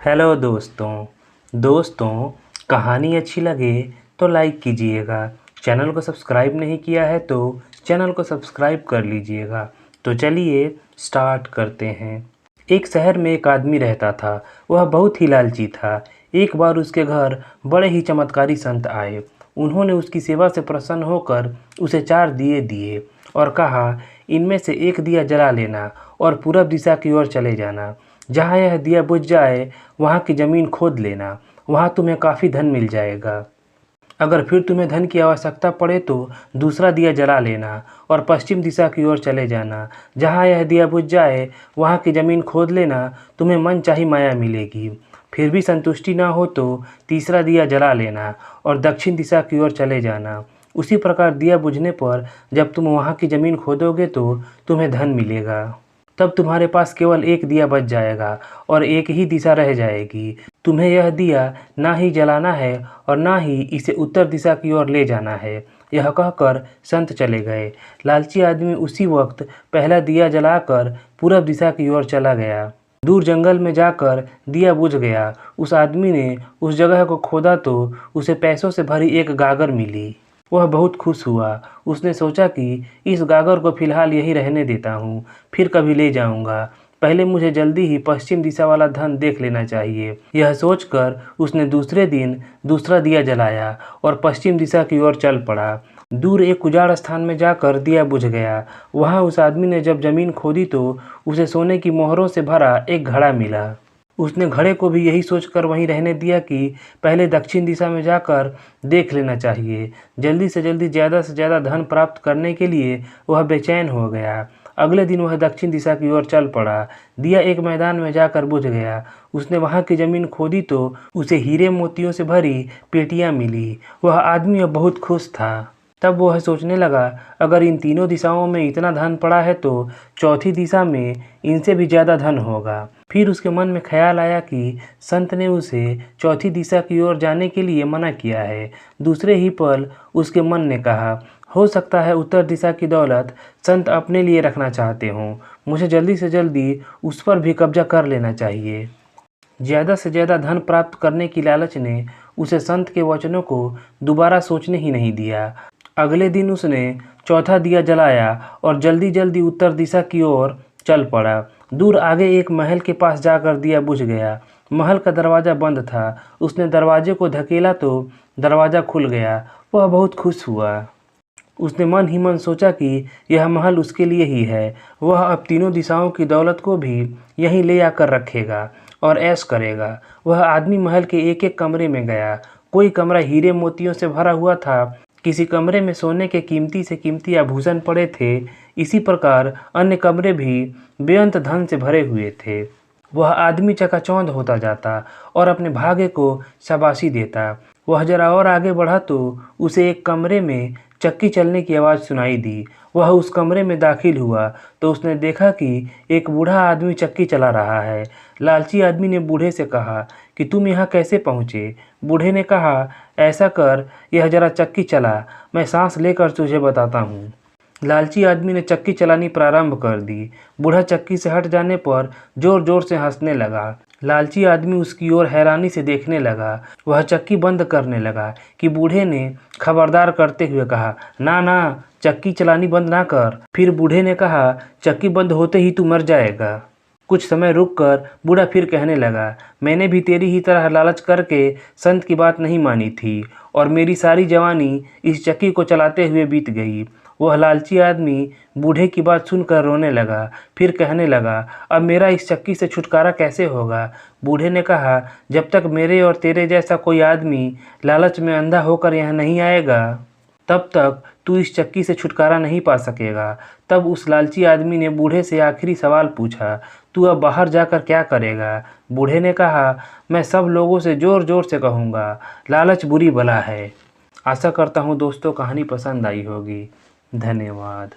Hello दोस्तों कहानी अच्छी लगे तो लाइक कीजिएगा। चैनल को सब्सक्राइब नहीं किया है तो चैनल को सब्सक्राइब कर लीजिएगा। तो चलिए स्टार्ट करते हैं। एक शहर में एक आदमी रहता था। वह बहुत ही लालची था। एक बार उसके घर बड़े ही चमत्कारी संत आए। उन्होंने उसकी सेवा से प्रसन्न होकर उसे 4 दिए दिए और कहा, इनमें से एक दिया जला लेना और पूरब दिशा की ओर चले जाना। जहाँ यह दिया बुझ जाए वहाँ की ज़मीन खोद लेना, वहाँ तुम्हें काफ़ी धन मिल जाएगा। अगर फिर तुम्हें धन की आवश्यकता पड़े तो दूसरा दिया जला लेना और पश्चिम दिशा की ओर चले जाना। जहाँ यह दिया बुझ जाए वहाँ की ज़मीन खोद लेना, तुम्हें मनचाही माया मिलेगी। फिर भी संतुष्टि ना हो तो तीसरा दिया जला लेना और दक्षिण दिशा की ओर चले जाना। उसी प्रकार दिया बुझने पर जब तुम वहाँ की ज़मीन खोदोगे तो तुम्हें धन मिलेगा। तब तुम्हारे पास केवल एक दिया बच जाएगा और एक ही दिशा रह जाएगी। तुम्हें यह दिया ना ही जलाना है और ना ही इसे उत्तर दिशा की ओर ले जाना है। यह कहकर संत चले गए। लालची आदमी उसी वक्त पहला दिया जलाकर पूरब दिशा की ओर चला गया। दूर जंगल में जाकर दिया बुझ गया। उस आदमी ने उस जगह को खोदा तो उसे पैसों से भरी एक गागर मिली। वह बहुत खुश हुआ। उसने सोचा कि इस गागर को फिलहाल यहीं रहने देता हूँ, फिर कभी ले जाऊँगा। पहले मुझे जल्दी ही पश्चिम दिशा वाला धन देख लेना चाहिए। यह सोचकर उसने दूसरे दिन दूसरा दिया जलाया और पश्चिम दिशा की ओर चल पड़ा। दूर एक उजाड़ स्थान में जाकर दिया बुझ गया। वहाँ उस आदमी ने जब जमीन खोदी तो उसे सोने की मोहरों से भरा एक घड़ा मिला। उसने घड़े को भी यही सोचकर वहीं रहने दिया कि पहले दक्षिण दिशा में जाकर देख लेना चाहिए। जल्दी से जल्दी ज़्यादा से ज़्यादा धन प्राप्त करने के लिए वह बेचैन हो गया। अगले दिन वह दक्षिण दिशा की ओर चल पड़ा। दिया एक मैदान में जाकर बुझ गया। उसने वहाँ की ज़मीन खोदी तो उसे हीरे मोतियों से भरी पेटियाँ मिली। वह आदमी अब बहुत खुश था। तब वह सोचने लगा, अगर इन तीनों दिशाओं में इतना धन पड़ा है तो चौथी दिशा में इनसे भी ज़्यादा धन होगा। फिर उसके मन में ख्याल आया कि संत ने उसे चौथी दिशा की ओर जाने के लिए मना किया है। दूसरे ही पल उसके मन ने कहा, हो सकता है उत्तर दिशा की दौलत संत अपने लिए रखना चाहते हों। मुझे जल्दी से जल्दी उस पर भी कब्जा कर लेना चाहिए। ज़्यादा से ज़्यादा धन प्राप्त करने की लालच ने उसे संत के वचनों को दोबारा सोचने ही नहीं दिया। अगले दिन उसने चौथा दिया जलाया और जल्दी जल्दी उत्तर दिशा की ओर चल पड़ा। दूर आगे एक महल के पास जाकर दिया बुझ गया। महल का दरवाज़ा बंद था। उसने दरवाजे को धकेला तो दरवाज़ा खुल गया। वह बहुत खुश हुआ। उसने मन ही मन सोचा कि यह महल उसके लिए ही है। वह अब तीनों दिशाओं की दौलत को भी यहीं ले आकर रखेगा और ऐश करेगा। वह आदमी महल के एक एक कमरे में गया। कोई कमरा हीरे मोतियों से भरा हुआ था, किसी कमरे में सोने के कीमती से कीमती आभूषण पड़े थे। इसी प्रकार अन्य कमरे भी बेअंत धन से भरे हुए थे। वह आदमी चकाचौंध होता जाता और अपने भाग्य को शाबाशी देता। वह जरा और आगे बढ़ा तो उसे एक कमरे में चक्की चलने की आवाज़ सुनाई दी। वह उस कमरे में दाखिल हुआ तो उसने देखा कि एक बूढ़ा आदमी चक्की चला रहा है। लालची आदमी ने बूढ़े से कहा कि तुम यहाँ कैसे पहुँचे? बूढ़े ने कहा, ऐसा कर, यह जरा चक्की चला, मैं सांस लेकर तुझे बताता हूँ। लालची आदमी ने चक्की चलानी प्रारंभ कर दी। बूढ़ा चक्की से हट जाने पर जोर जोर से हंसने लगा। लालची आदमी उसकी ओर हैरानी से देखने लगा। वह चक्की बंद करने लगा कि बूढ़े ने खबरदार करते हुए कहा, ना ना, चक्की चलानी बंद ना कर। फिर बूढ़े ने कहा, चक्की बंद होते ही तू मर जाएगा। कुछ समय रुककर बूढ़ा फिर कहने लगा, मैंने भी तेरी ही तरह लालच करके संत की बात नहीं मानी थी और मेरी सारी जवानी इस चक्की को चलाते हुए बीत गई। वह लालची आदमी बूढ़े की बात सुनकर रोने लगा। फिर कहने लगा, अब मेरा इस चक्की से छुटकारा कैसे होगा? बूढ़े ने कहा, जब तक मेरे और तेरे जैसा कोई आदमी लालच में अंधा होकर यहाँ नहीं आएगा तब तक तू इस चक्की से छुटकारा नहीं पा सकेगा। तब उस लालची आदमी ने बूढ़े से आखिरी सवाल पूछा, तू अब बाहर जाकर क्या करेगा? बूढ़े ने कहा, मैं सब लोगों से ज़ोर ज़ोर से कहूँगा, लालच बुरी बला है। आशा करता हूँ दोस्तों कहानी पसंद आई होगी। धन्यवाद।